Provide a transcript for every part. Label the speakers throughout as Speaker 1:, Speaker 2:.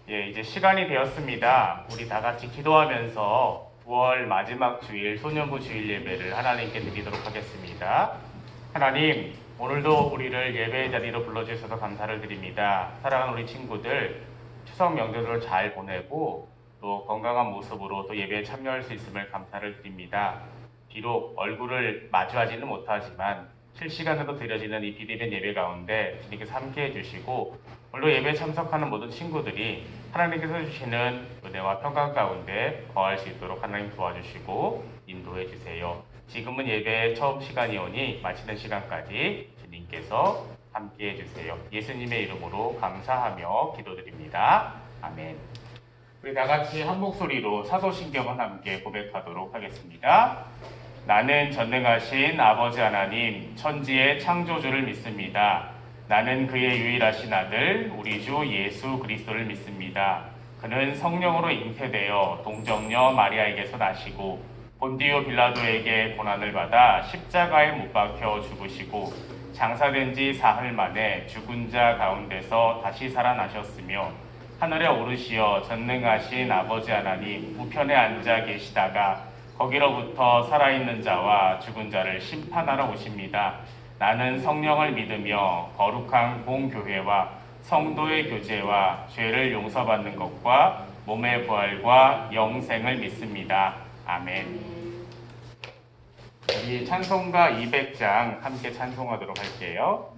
Speaker 1: 예, 이제 시간이 되었습니다. 우리 다 같이 기도하면서 9월 마지막 주일 소년부 주일 예배를 하나님께 드리도록 하겠습니다. 하나님, 오늘도 우리를 예배의 자리로 불러주셔서 감사를 드립니다. 사랑하는 우리 친구들, 추석 명절을 잘 보내고 또 건강한 모습으로 또 예배에 참여할 수 있음을 감사를 드립니다. 비록 얼굴을 마주하지는 못하지만 실시간으로 드려지는 이 비대면 예배 가운데 주님께서 함께해 주시고 오늘도 예배에 참석하는 모든 친구들이 하나님께서 주시는 은혜와 평강 가운데 거할 수 있도록 하나님 도와주시고 인도해 주세요. 지금은 예배의 처음 시간이오니 마치는 시간까지 주님께서 함께해 주세요. 예수님의 이름으로 감사하며 기도드립니다. 아멘. 우리 다 같이 한 목소리로 사도신경을 함께 고백하도록 하겠습니다. 나는 전능하신 아버지 하나님, 천지의 창조주를 믿습니다. 나는 그의 유일하신 아들, 우리 주 예수 그리스도를 믿습니다. 그는 성령으로 잉태되어 동정녀 마리아에게서 나시고 본디오 빌라도에게 고난을 받아 십자가에 못 박혀 죽으시고 장사된 지 사흘 만에 죽은 자 가운데서 다시 살아나셨으며 하늘에 오르시어 전능하신 아버지 하나님 우편에 앉아 계시다가 거기로부터 살아있는 자와 죽은 자를 심판하러 오십니다. 나는 성령을 믿으며 거룩한 공교회와 성도의 교제와 죄를 용서받는 것과 몸의 부활과 영생을 믿습니다. 아멘. 우리 찬송가 200장 함께 찬송하도록 할게요.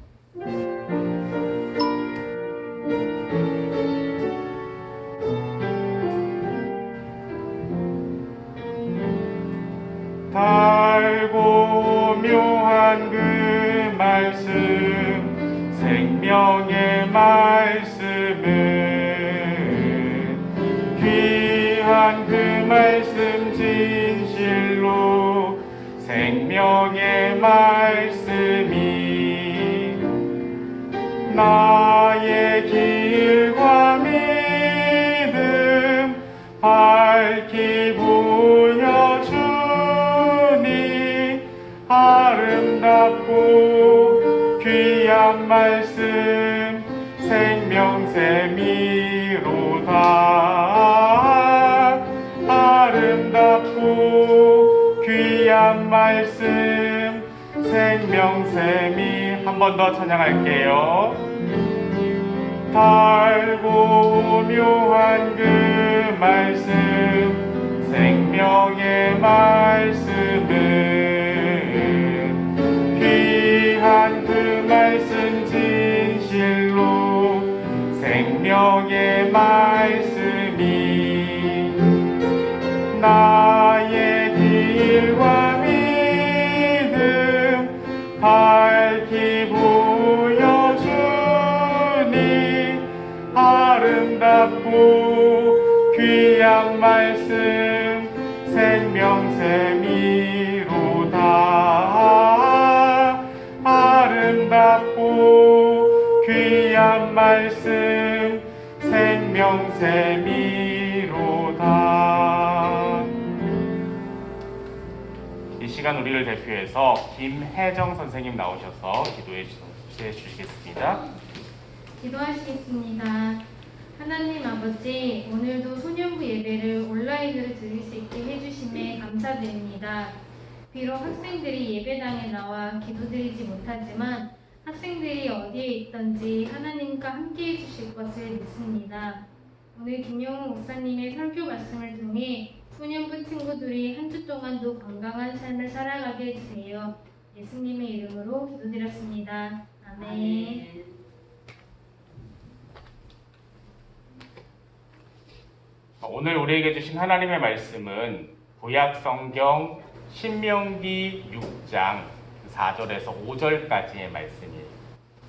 Speaker 1: 달고 묘한 그 말씀 생명의 말씀은 귀한 그 말씀 진실로 생명의 말씀이 나의 길과 믿음 밝히 보여주니 아름답고 귀한 말씀 생명샘이로다. 아름답고 귀한 말씀 생명샘이 한 번 더 찬양할게요. 달고 묘한 그 말씀 생명의 말씀은 귀한 그 말씀 진실로 생명의 말씀이 나의 길과 믿음 밝히 보여주니 아름답고 귀한 말씀 생명샘이로다. 아름답고 귀한 말씀 생명샘이로다. 이 시간 우리를 대표해서 김혜정 선생님 나오셔서 기도해 주시겠습니다.
Speaker 2: 기도하시겠습니다. 하나님 아버지, 오늘도 소년부 예배를 온라인으로 드릴 수 있게 해주심에 감사드립니다. 비록 학생들이 예배당에 나와 기도드리지 못하지만 학생들이 어디에 있든지 하나님과 함께 해주실 것을 믿습니다. 오늘 김영우 목사님의 설교 말씀을 통해 소년부 친구들이 한 주 동안도 건강한 삶을 살아가게 해주세요. 예수님의 이름으로 기도드렸습니다. 아멘.
Speaker 1: 오늘 우리에게 주신 하나님의 말씀은 구약성경 신명기 6장 4절에서 5절까지의 말씀이에요.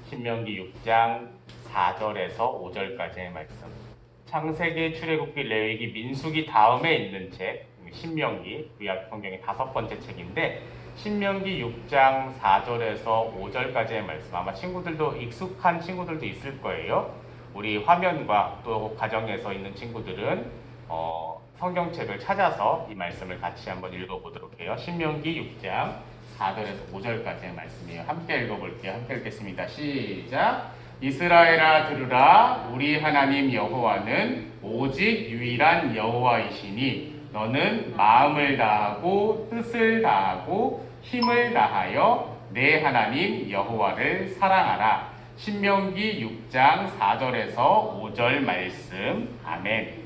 Speaker 1: 신명기 6장 4절에서 5절까지의 말씀. 창세기, 출애굽기, 레위기, 민수기 다음에 있는 책 신명기, 구약성경의 5번째 책인데 신명기 6장 4절에서 5절까지의 말씀, 아마 친구들도 익숙한 친구들도 있을 거예요. 우리 화면과 또 가정에서 있는 친구들은 성경책을 찾아서 이 말씀을 같이 한번 읽어보도록 해요. 신명기 6장 4절에서 5절까지의 말씀이에요. 함께 읽어볼게요. 함께 읽겠습니다. 시작! 이스라엘아 들으라 우리 하나님 여호와는 오직 유일한 여호와이시니 너는 마음을 다하고 뜻을 다하고 힘을 다하여 내 하나님 여호와를 사랑하라. 신명기 6장 4절에서 5절 말씀. 아멘.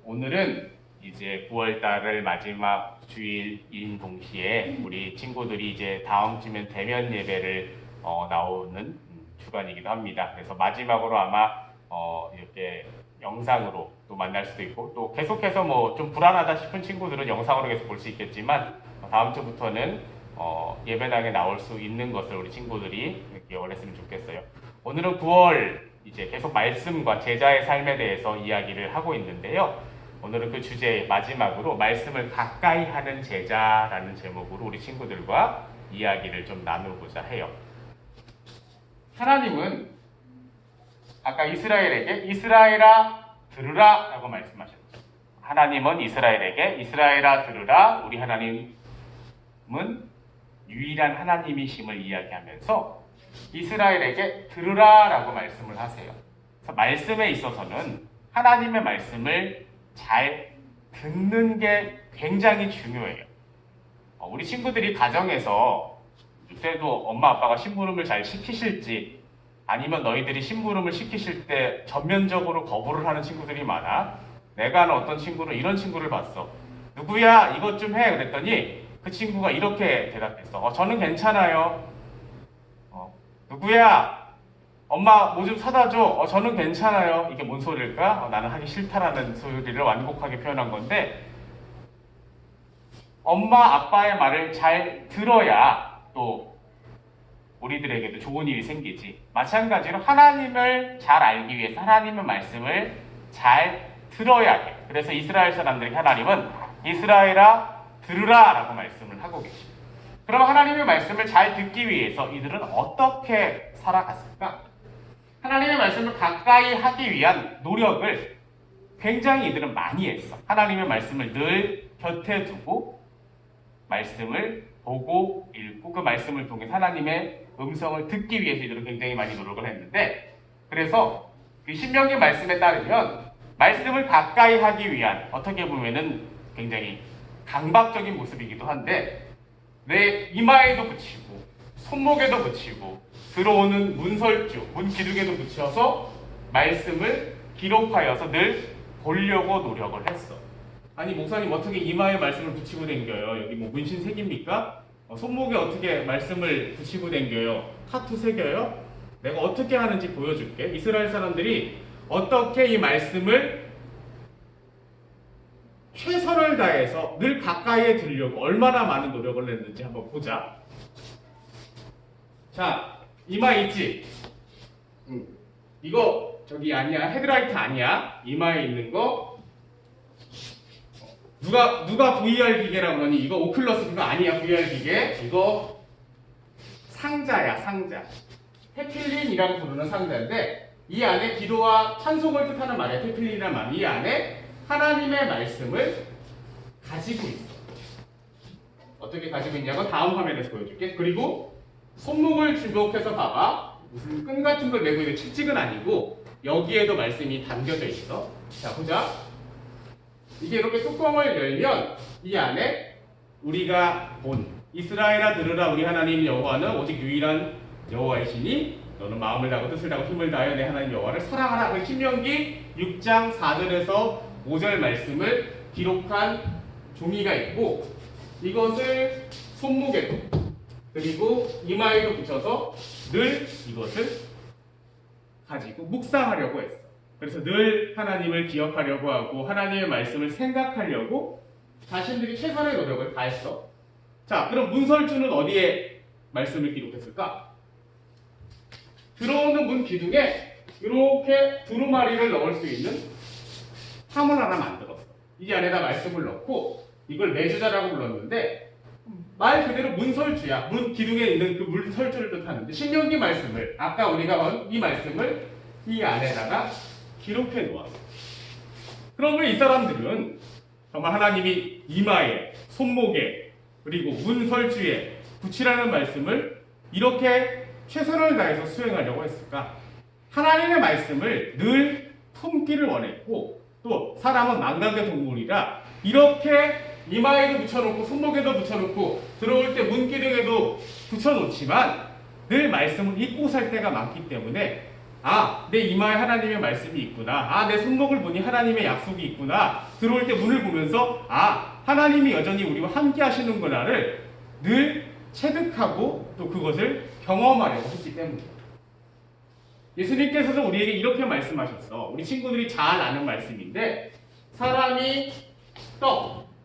Speaker 1: 오늘은 이제 9월달을 마지막 주일인 동시에 우리 친구들이 이제 다음 주면 대면 예배를 나오는 주간이기도 합니다. 그래서 마지막으로 아마 이렇게 영상으로 또 만날 수도 있고, 또 계속해서 뭐 좀 불안하다 싶은 친구들은 영상으로 계속 볼 수 있겠지만, 다음 주부터는 예배당에 나올 수 있는 것을 우리 친구들이 기억을 했으면 좋겠어요. 오늘은 9월 이제 계속 말씀과 제자의 삶에 대해서 이야기를 하고 있는데요. 오늘은 그 주제의 마지막으로 말씀을 가까이 하는 제자라는 제목으로 우리 친구들과 이야기를 좀 나누고자 해요. 하나님은 아까 이스라엘에게 이스라엘아 들으라 라고 말씀하셨죠. 하나님은 이스라엘에게 이스라엘아 들으라 우리 하나님은 유일한 하나님이심을 이야기하면서 이스라엘에게 들으라 라고 말씀을 하세요. 그래서 말씀에 있어서는 하나님의 말씀을 잘 듣는 게 굉장히 중요해요. 우리 친구들이 가정에서 요새도 엄마 아빠가 심부름을 잘 시키실지, 아니면 너희들이 심부름을 시키실 때 전면적으로 거부를 하는 친구들이 많아. 내가 아는 어떤 친구는 이런 친구를 봤어. 누구야 이것 좀 해 그랬더니 그 친구가 이렇게 대답했어. 저는 괜찮아요. 누구야 엄마 뭐 좀 사다 줘. 저는 괜찮아요. 이게 뭔 소리일까? 나는 하기 싫다라는 소리를 완곡하게 표현한 건데, 엄마 아빠의 말을 잘 들어야 또 우리들에게도 좋은 일이 생기지. 마찬가지로 하나님을 잘 알기 위해서 하나님의 말씀을 잘 들어야 해. 그래서 이스라엘 사람들에게 하나님은 이스라엘아 들으라 라고 말씀을 하고 계십니다. 그럼 하나님의 말씀을 잘 듣기 위해서 이들은 어떻게 살아갔을까? 하나님의 말씀을 가까이 하기 위한 노력을 굉장히 이들은 많이 했어. 하나님의 말씀을 늘 곁에 두고 말씀을 보고 읽고 그 말씀을 통해 하나님의 음성을 듣기 위해서 이들은 굉장히 많이 노력을 했는데, 그래서 그 신명기 말씀에 따르면 말씀을 가까이 하기 위한, 어떻게 보면은 굉장히 강박적인 모습이기도 한데, 내 이마에도 붙이고 손목에도 붙이고 들어오는 문설주, 문기둥에도 붙여서 말씀을 기록하여서 늘 보려고 노력을 했어. 아니 목사님 어떻게 이마에 말씀을 붙이고 댕겨요? 여기 뭐 문신 새깁니까? 손목에 어떻게 말씀을 붙이고 댕겨요? 타투 새겨요? 내가 어떻게 하는지 보여줄게. 이스라엘 사람들이 어떻게 이 말씀을 최선을 다해서 늘 가까이에 들려고 얼마나 많은 노력을 했는지 한번 보자. 자, 이마 있지? 이거 저기 아니야. 헤드라이트 아니야. 이마에 있는 거. 누가 VR 기계라고 그러니? 이거 오큘러스 그거 아니야. VR 기계. 이거 상자야, 상자. 테필린이라고 부르는 상자인데, 이 안에 기도와 찬송을 뜻하는 말이야. 테필린이라는 말. 이 안에 하나님의 말씀을 가지고 있어. 어떻게 가지고 있냐고 다음 화면에서 보여줄게. 그리고 손목을 주목해서 봐봐. 무슨 끈 같은 걸 메고 있는 채찍은 아니고 여기에도 말씀이 담겨져 있어. 자, 보자. 이게 이렇게 뚜껑을 열면 이 안에 우리가 본 이스라엘아 들으라 우리 하나님 여호와는 오직 유일한 여호와이시니 너는 마음을 다하고 뜻을 다하고 힘을 다하여 내 하나님 여호와를 사랑하라. 그 신명기 6장 4절에서 5절 말씀을 기록한 종이가 있고, 이것을 손목에도 그리고 이마에도 붙여서 늘 이것을 가지고 묵상하려고 했어. 그래서 늘 하나님을 기억하려고 하고 하나님의 말씀을 생각하려고 자신들이 최선의 노력을 다했어. 자, 그럼 문설주는 어디에 말씀을 기록했을까? 들어오는 문 기둥에 이렇게 두루마리를 넣을 수 있는 함을 하나 만들었어. 이 안에다 말씀을 넣고 이걸 매주자라고 불렀는데, 말 그대로 문설주야. 문 기둥에 있는 그 문설주를 뜻하는데, 신명기 말씀을, 아까 우리가 본 이 말씀을 이 안에다가 기록해 놓았어. 그러면 이 사람들은 정말 하나님이 이마에, 손목에, 그리고 문설주에 붙이라는 말씀을 이렇게 최선을 다해서 수행하려고 했을까? 하나님의 말씀을 늘 품기를 원했고 또 사람은 망각의 동물이라 이렇게 이마에도 붙여놓고 손목에도 붙여놓고 들어올 때 문기둥에도 붙여놓지만 늘 말씀을 잊고 살 때가 많기 때문에 내 이마에 하나님의 말씀이 있구나. 내 손목을 보니 하나님의 약속이 있구나. 들어올 때 문을 보면서 하나님이 여전히 우리와 함께 하시는구나를 늘 체득하고 또 그것을 경험하려고 했기 때문입니다. 예수님께서도 우리에게 이렇게 말씀하셨어. 우리 친구들이 잘 아는 말씀인데 사람이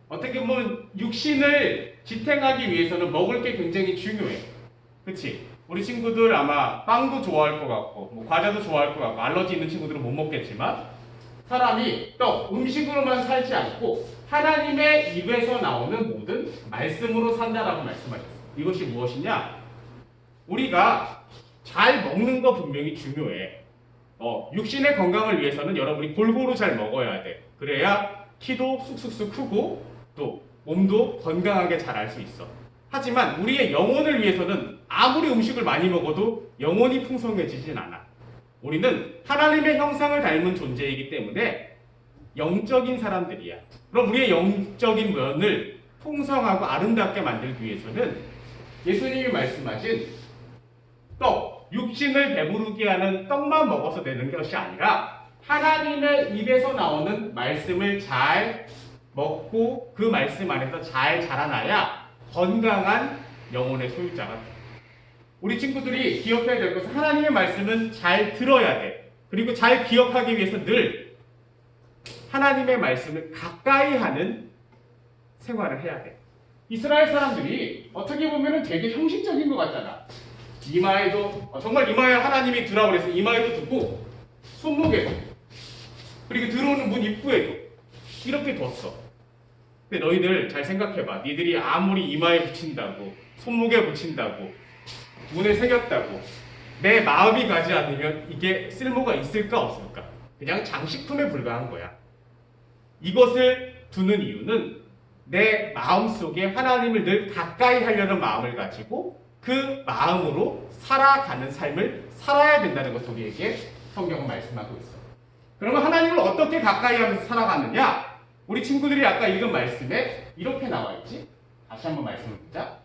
Speaker 1: 어떻게 보면 육신을 지탱하기 위해서는 먹을 게 굉장히 중요해. 그치? 우리 친구들 아마 빵도 좋아할 것 같고 뭐 과자도 좋아할 것 같고 알러지 있는 친구들은 못 먹겠지만 사람이 음식으로만 살지 않고 하나님의 입에서 나오는 모든 말씀으로 산다라고 말씀하셨어요. 이것이 무엇이냐? 우리가 잘 먹는 거 분명히 중요해. 육신의 건강을 위해서는 여러분이 골고루 잘 먹어야 돼. 그래야 키도 쑥쑥쑥 크고 또 몸도 건강하게 자랄 수 있어. 하지만 우리의 영혼을 위해서는 아무리 음식을 많이 먹어도 영혼이 풍성해지진 않아. 우리는 하나님의 형상을 닮은 존재이기 때문에 영적인 사람들이야. 그럼 우리의 영적인 면을 풍성하고 아름답게 만들기 위해서는 예수님이 말씀하신 육신을 배부르게 하는 떡만 먹어서 되는 것이 아니라 하나님의 입에서 나오는 말씀을 잘 먹고 그 말씀 안에서 잘 자라나야 건강한 영혼의 소유자가 돼. 우리 친구들이 기억해야 될 것은 하나님의 말씀은 잘 들어야 돼. 그리고 잘 기억하기 위해서 늘 하나님의 말씀을 가까이 하는 생활을 해야 돼. 이스라엘 사람들이 어떻게 보면 되게 형식적인 것 같잖아. 이마에도 정말 이마에 하나님이 두라고 그래서 이마에도 두고 손목에도 그리고 들어오는 문 입구에도 이렇게 뒀어. 근데 너희들 잘 생각해봐. 니들이 아무리 이마에 붙인다고 손목에 붙인다고 문에 새겼다고 내 마음이 가지 않으면 이게 쓸모가 있을까 없을까? 그냥 장식품에 불과한 거야. 이것을 두는 이유는 내 마음속에 하나님을 늘 가까이 하려는 마음을 가지고 그 마음으로 살아가는 삶을 살아야 된다는 것을 우리에게 성경은 말씀하고 있어. 그러면 하나님을 어떻게 가까이 하면서 살아가느냐? 우리 친구들이 아까 읽은 말씀에 이렇게 나와 있지? 다시 한번 말씀을 보자.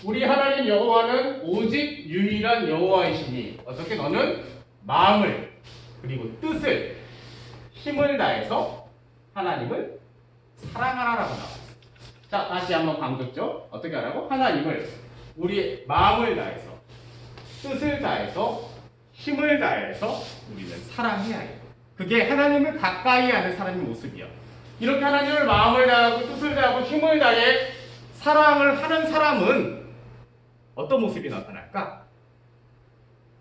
Speaker 1: 우리 하나님 여호와는 오직 유일한 여호와이시니 어떻게 너는 마음을 그리고 뜻을 힘을 다해서 하나님을 사랑하라라고 나와. 자, 다시 한번 강조죠. 어떻게 하라고? 하나님을 우리의 마음을 다해서 뜻을 다해서 힘을 다해서 우리는 사랑해야 해요. 그게 하나님을 가까이 하는 사람의 모습이야. 이렇게 하나님을 마음을 다하고 뜻을 다하고 힘을 다해 사랑을 하는 사람은 어떤 모습이 나타날까?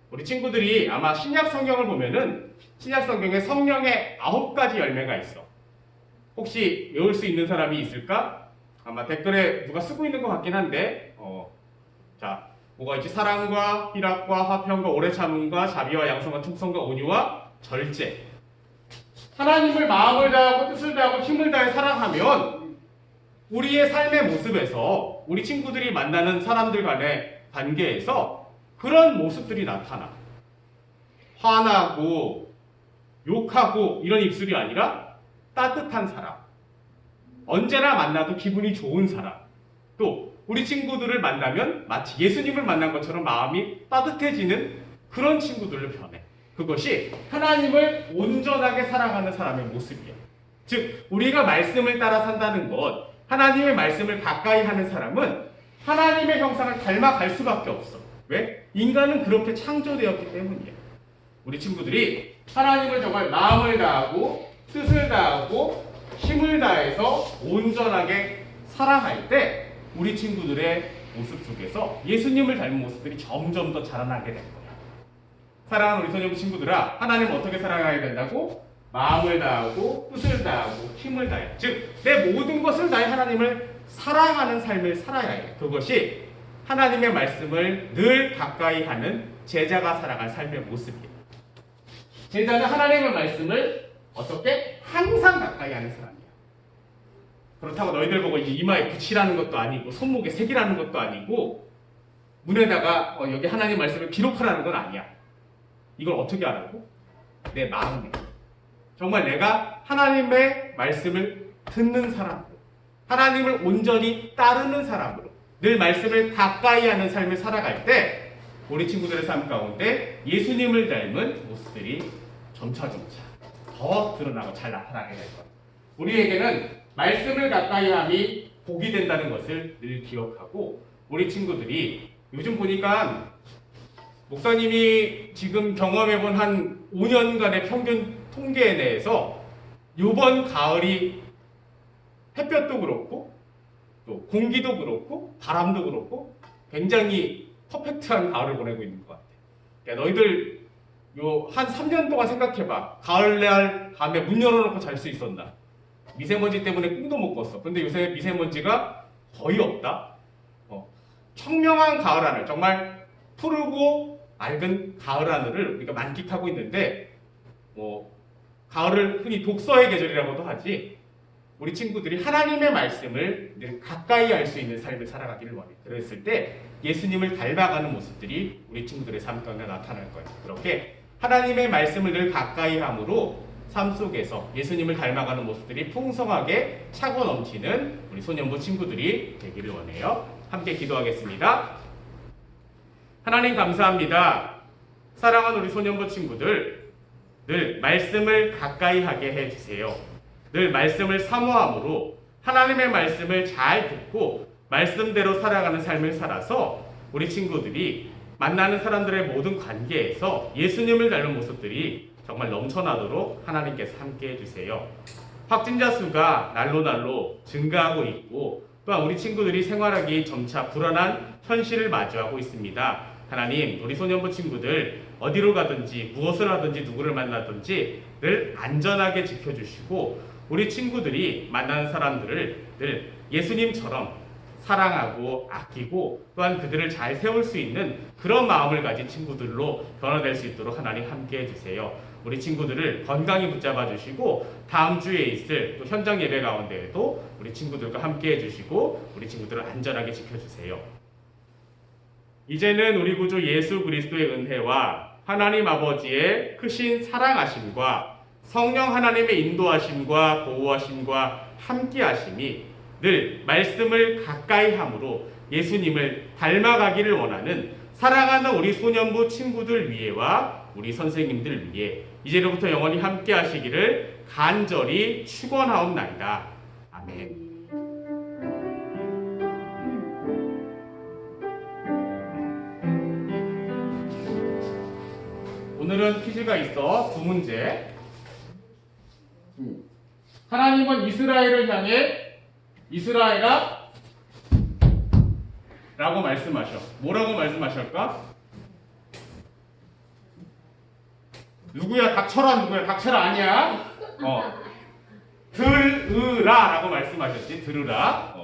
Speaker 1: 우리 친구들이 아마 신약 성경을 보면은 신약 성경에 성령의 9가지 열매가 있어. 혹시 외울 수 있는 사람이 있을까? 아마 댓글에 누가 쓰고 있는 것 같긴 한데 자, 뭐가 있지? 사랑과 희락과 화평과 오래 참음과 자비와 양성과 충성과 온유와 절제. 하나님을 마음을 다하고 뜻을 다하고 힘을 다해 사랑하면 우리의 삶의 모습에서 우리 친구들이 만나는 사람들 간의 관계에서 그런 모습들이 나타나. 화나고 욕하고 이런 입술이 아니라 따뜻한 사람. 언제나 만나도 기분이 좋은 사람. 또 우리 친구들을 만나면 마치 예수님을 만난 것처럼 마음이 따뜻해지는 그런 친구들로 변해. 그것이 하나님을 온전하게 사랑하는 사람의 모습이야. 즉 우리가 말씀을 따라 산다는 것, 하나님의 말씀을 가까이 하는 사람은 하나님의 형상을 닮아갈 수밖에 없어. 왜? 인간은 그렇게 창조되었기 때문이야. 우리 친구들이 하나님을 정말 마음을 다하고 뜻을 다하고 힘을 다해서 온전하게 사랑할 때 우리 친구들의 모습 속에서 예수님을 닮은 모습들이 점점 더 자라나게 될 거야. 사랑하는 우리 소녀부 친구들아, 하나님 어떻게 사랑해야 된다고? 마음을 다하고 뜻을 다하고 힘을 다해. 즉 내 모든 것을 다해 하나님을 사랑하는 삶을 살아야 해. 그것이 하나님의 말씀을 늘 가까이 하는 제자가 살아갈 삶의 모습이에요. 제자는 하나님의 말씀을 어떻게? 항상 가까이 하는 사람이야. 그렇다고 너희들 보고 이제 이마에 붙이라는 것도 아니고 손목에 새기라는 것도 아니고 문에다가 여기 하나님 말씀을 기록하라는 건 아니야. 이걸 어떻게 하라고? 내 마음에. 정말 내가 하나님의 말씀을 듣는 사람으로, 하나님을 온전히 따르는 사람으로 늘 말씀을 가까이 하는 삶을 살아갈 때 우리 친구들의 삶 가운데 예수님을 닮은 모습들이 점차점차 더 드러나고 잘 나타나게 될 거예요. 우리에게는 말씀을 가까이 함이 복이 된다는 것을 늘 기억하고, 우리 친구들이 요즘 보니까 목사님이 지금 경험해본 한 5년간의 평균 통계에 대해서 이번 가을이 햇볕도 그렇고 또 공기도 그렇고 바람도 그렇고 굉장히 퍼펙트한 가을을 보내고 있는 것 같아. 그러니까 너희들 요 한 3년 동안 생각해봐. 가을날 밤에 문 열어놓고 잘 수 있었나? 미세먼지 때문에 꿈도 못 꿨어. 근데 요새 미세먼지가 거의 없다. 청명한 가을 하늘, 정말 푸르고 맑은 가을 하늘을 우리가 만끽하고 있는데, 가을을 흔히 독서의 계절이라고도 하지. 우리 친구들이 하나님의 말씀을 늘 가까이 할 수 있는 삶을 살아가기를 원해. 그랬을 때 예수님을 닮아가는 모습들이 우리 친구들의 삶 가운데 나타날 거예요. 그렇게 하나님의 말씀을 늘 가까이 함으로 삶 속에서 예수님을 닮아가는 모습들이 풍성하게 차고 넘치는 우리 소년부 친구들이 되기를 원해요. 함께 기도하겠습니다. 하나님 감사합니다. 사랑하는 우리 소년부 친구들, 늘 말씀을 가까이 하게 해주세요. 늘 말씀을 사모함으로 하나님의 말씀을 잘 듣고 말씀대로 살아가는 삶을 살아서 우리 친구들이 만나는 사람들의 모든 관계에서 예수님을 닮은 모습들이 정말 넘쳐나도록 하나님께서 함께 해주세요. 확진자 수가 날로 증가하고 있고, 또한 우리 친구들이 생활하기 점차 불안한 현실을 마주하고 있습니다. 하나님, 우리 소년부 친구들 어디로 가든지 무엇을 하든지 누구를 만나든지 늘 안전하게 지켜주시고, 우리 친구들이 만나는 사람들을 늘 예수님처럼 사랑하고 아끼고 또한 그들을 잘 세울 수 있는 그런 마음을 가진 친구들로 변화될 수 있도록 하나님 함께 해주세요. 우리 친구들을 건강히 붙잡아 주시고, 다음 주에 있을 또 현장 예배 가운데에도 우리 친구들과 함께 해주시고 우리 친구들을 안전하게 지켜주세요. 이제는 우리 구주 예수 그리스도의 은혜와 하나님 아버지의 크신 사랑하심과 성령 하나님의 인도하심과 보호하심과 함께하심이 늘 말씀을 가까이 함으로 예수님을 닮아가기를 원하는 사랑하는 우리 소년부 친구들 위에와 우리 선생님들 위에 이제로부터 영원히 함께 하시기를 간절히 축원하옵나이다. 아멘. 오늘은 퀴즈가 있어. 두 문제. 하나님은 이스라엘을 향해 이스라엘아 라고 말씀하셔. 뭐라고 말씀하실까? 누구야? 닥쳐라. 누구야? 닥쳐라 아니야. 들으라 라고 말씀하셨지. 들으라.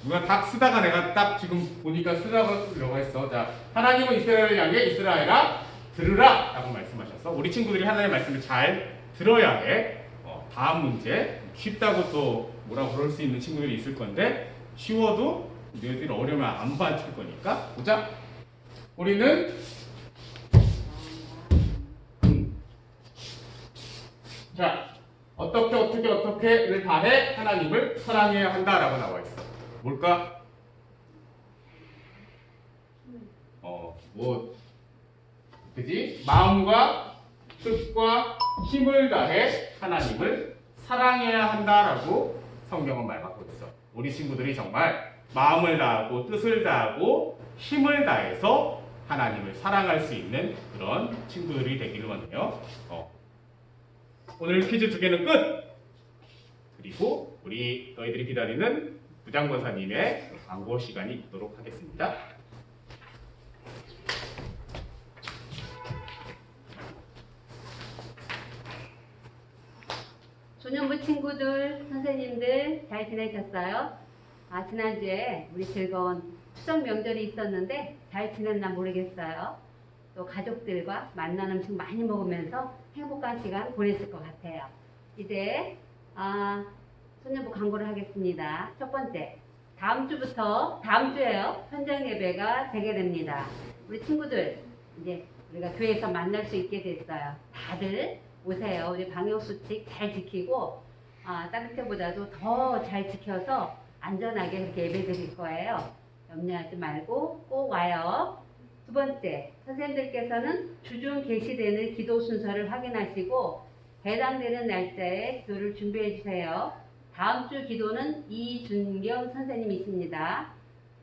Speaker 1: 누가 딱 쓰다가 내가 딱 지금 보니까 쓰다가 했어. 자, 하나님은 이스라엘을 향해 이스라엘아 들으라 라고 말씀하셨어. 우리 친구들이 하나님의 말씀을 잘 들어야 해. 다음 문제. 쉽다고 또 뭐라고 그럴 수 있는 친구들이 있을 건데, 쉬워도 너희들이 어려우면 안 받칠 거니까. 보자. 우리는 자, 어떻게를 다해 하나님을 사랑해야 한다라고 나와 있어. 뭘까? 그지? 마음과 뜻과 힘을 다해 하나님을 사랑해야 한다라고 성경은 말하고 있어. 우리 친구들이 정말 마음을 다하고 뜻을 다하고 힘을 다해서 하나님을 사랑할 수 있는 그런 친구들이 되기를 원해요. 오늘 퀴즈 2개는 끝! 그리고 너희들이 기다리는 부장권사님의 광고 시간이 있도록 하겠습니다.
Speaker 3: 소년부 친구들, 선생님들 잘 지내셨어요? 지난주에 우리 즐거운 추석 명절이 있었는데 잘 지냈나 모르겠어요. 또 가족들과 맛난 음식 많이 먹으면서 행복한 시간 보냈을 것 같아요. 이제 소년부 광고를 하겠습니다. 첫 번째, 다음 주부터 다음 주에요. 현장 예배가 되게 됩니다. 우리 친구들 이제 우리가 교회에서 만날 수 있게 됐어요. 다들 오세요. 우리 방역 수칙 잘 지키고 다른 때보다도 더 잘 지켜서 안전하게 그렇게 예배 드릴 거예요. 염려하지 말고 꼭 와요. 두 번째, 선생님들께서는 주중 게시되는 기도 순서를 확인하시고 해당되는 날짜에 기도를 준비해 주세요. 다음 주 기도는 이준경 선생님이십니다.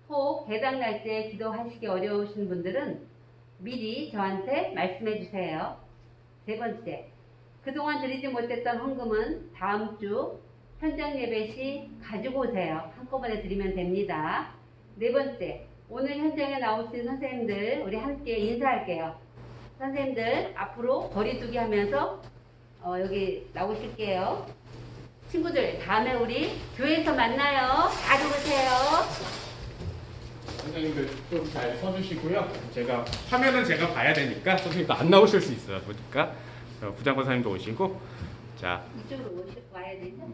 Speaker 3: 혹 해당 날짜에 기도하시기 어려우신 분들은 미리 저한테 말씀해 주세요. 세 번째, 그동안 드리지 못했던 헌금은 다음 주 현장 예배 시 가지고 오세요. 한꺼번에 드리면 됩니다. 네 번째, 오늘 현장에 나오신 선생님들 우리 함께 인사할게요. 선생님들 앞으로 거리두기 하면서 여기 나오실게요. 친구들 다음에 우리 교회에서 만나요. 자주 오세요.
Speaker 1: 선생님들 좀 잘 서주시고요. 화면은 제가 봐야 되니까 선생님도 안 나오실 수 있어요. 보니까 부장관 선생님도 오시고, 자
Speaker 3: 이쪽으로 와야 되죠?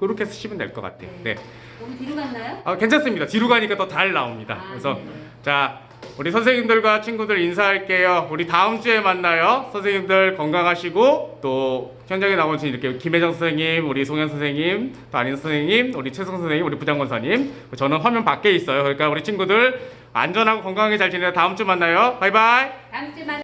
Speaker 1: 이렇게 쓰시면 될 것 같아요. 네.
Speaker 3: 너무 뒤로 갔나요?
Speaker 1: 괜찮습니다. 뒤로 가니까 더 잘 나옵니다. 그래서
Speaker 3: 네네.
Speaker 1: 자, 우리 선생님들과 친구들 인사할게요. 우리 다음 주에 만나요. 선생님들 건강하시고 또 현장에 나오신 이렇게 김혜정 선생님, 우리 송현 선생님, 또 안인 선생님, 우리 최성 선생님, 우리 부장권사님. 저는 화면 밖에 있어요. 그러니까 우리 친구들 안전하고 건강하게 잘 지내요. 다음 주 만나요. 바이바이.
Speaker 3: 다음 주에 만나요.